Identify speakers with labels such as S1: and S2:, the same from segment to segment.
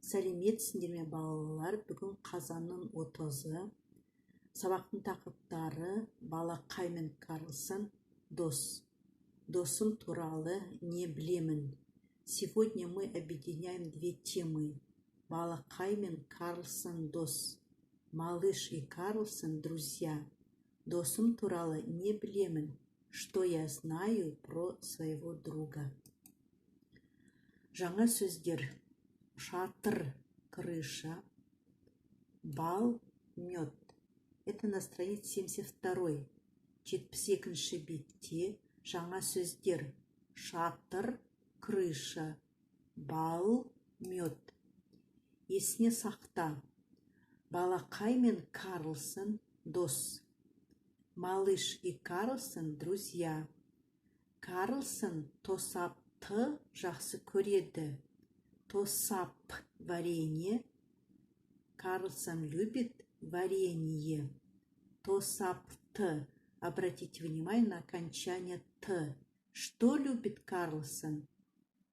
S1: Сәлеметсіңдер ме балалар? Бүгін қазанның 30-ы. Сабақтың тақырыптары Балақай мен Карлсон дос. Досым туралы не білемін. Сегодня мы объединяем две темы. Балақай мен Карлсон дос. Малыш и Карлсон друзья. Досым туралы не білемін. Что я знаю про своего друга. Жаңа сөздер. Шатыр, крыша, бал, мед. Это на странице 72. 72-ші бетте жаңа сөздер. Шатыр, крыша, бал, мед. Есіне сақта. Балақай мен Карлсон дос. Малыш и Карлсон друзья. Карлсон тосапты жақсы көреді. Тосап варенье. Карлсон любит варенье. Тосапты. Обратите внимание на окончание т. Что любит Карлсон?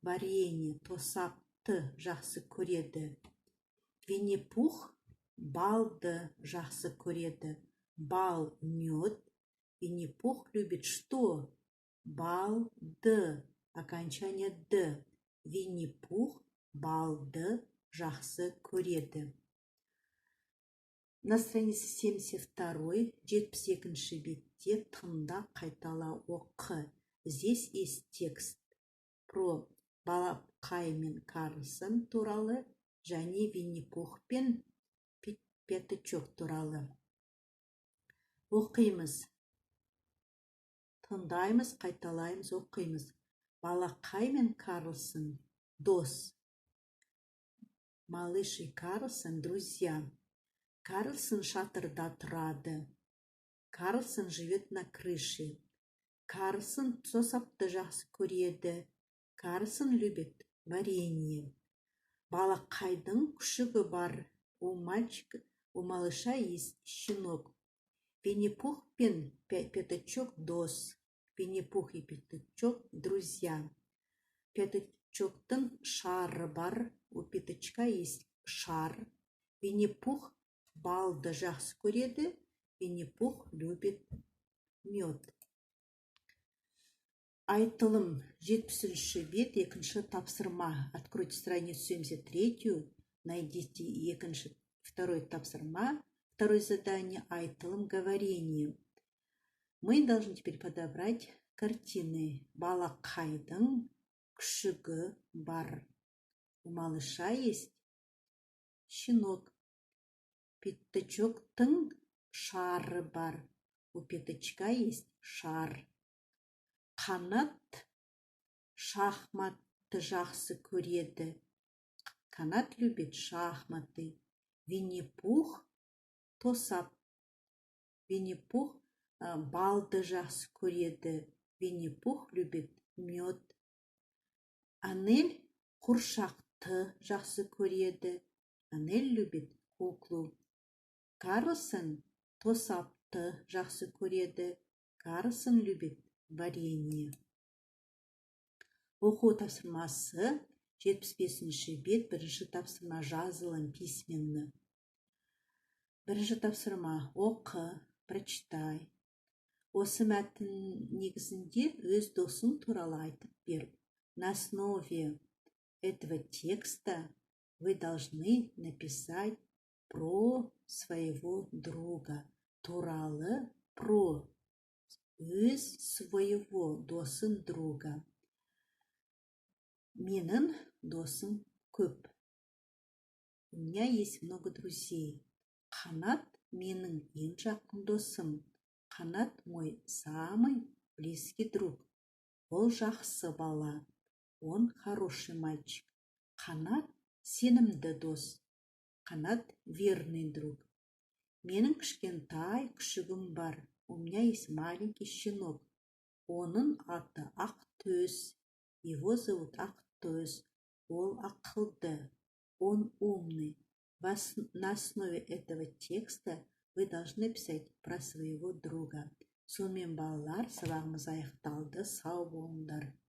S1: Варенье. Тосапты жақсы көреді. Винни-Пух балды жақсы көреді. Бал, мед. Винни-Пух любит что? Балды. Окончание д. Винни-Пух балды жақсы көреді. На странице 72, 72-ші бетте тыңда, қайтала, оқы. Здесь есть текст про Балақай мен Карлсон туралы және Винни-Пух пен Пятачок туралы. Оқимыз. Тыңдаймыз, қайталаймыз, оқимыз. Балақай мен Карлсон дос. Малыш и Карлсон друзья. Карлсон шатырда тұрады. Карлсон живет на крыше. Карлсон тосапты жақсы көреді. Карлсон любит варенье. Балақайдың күшігі бар. У малыша есть щенок. Винни-Пух пен Пятачок дос. Винни-Пух и Пятачок друзья. Пятачоктың шары бар. У Пятачка есть шар. Винни-Пух балды жақсы көреді. Винни-Пух любит мед. Айтылым. 73-ші бет, 2-ші тапсырма. Откройте страницу 73, найдите 2-й тапсырма. Второе задание. Айтылым говорение. Мы должны теперь подобрать картины. Балақайдың күшігі бар. У малыша есть щенок. Пятачоктың шары бар. У Пятачка есть шар. Қанат шахматты жақсы көреді. Қанат любит шахматы. Винни-Пух тосап. Винни-Пух балды жақсы көреді. Винни-Пух любит мед. Анель құршақты жақсы көреді. Анель любит куклу. Карлсон тосапты жақсы көреді. Карлсон любит варенье. Оқу тапсырмасы 75-ші бет, 1-ші тапсырма жазылым письменно. 1-ші тапсырма оқы, прочитай. Осы мәтін негізінде өз досың туралы айтып бер. На основе этого текста вы должны написать про своего друга. Туралы про өз своего досын друга. Менің досым көп. У меня есть много друзей. Қанат менің ең жақын досым. Қанат мой самый близкий друг. Ол жақсы бала. Он хороший мальчик. Қанат сенімді дос. Қанат верный друг. Менің кішкентай күшігім бар. У меня есть маленький щенок. Оның аты Ақтөс. Его зовут Ақтөс. Ол ақылды. Он умный. На основе этого текста вы должны писать про своего друга. Сонымен балалар, сабағымыз аяқталды. Сау болыңдар.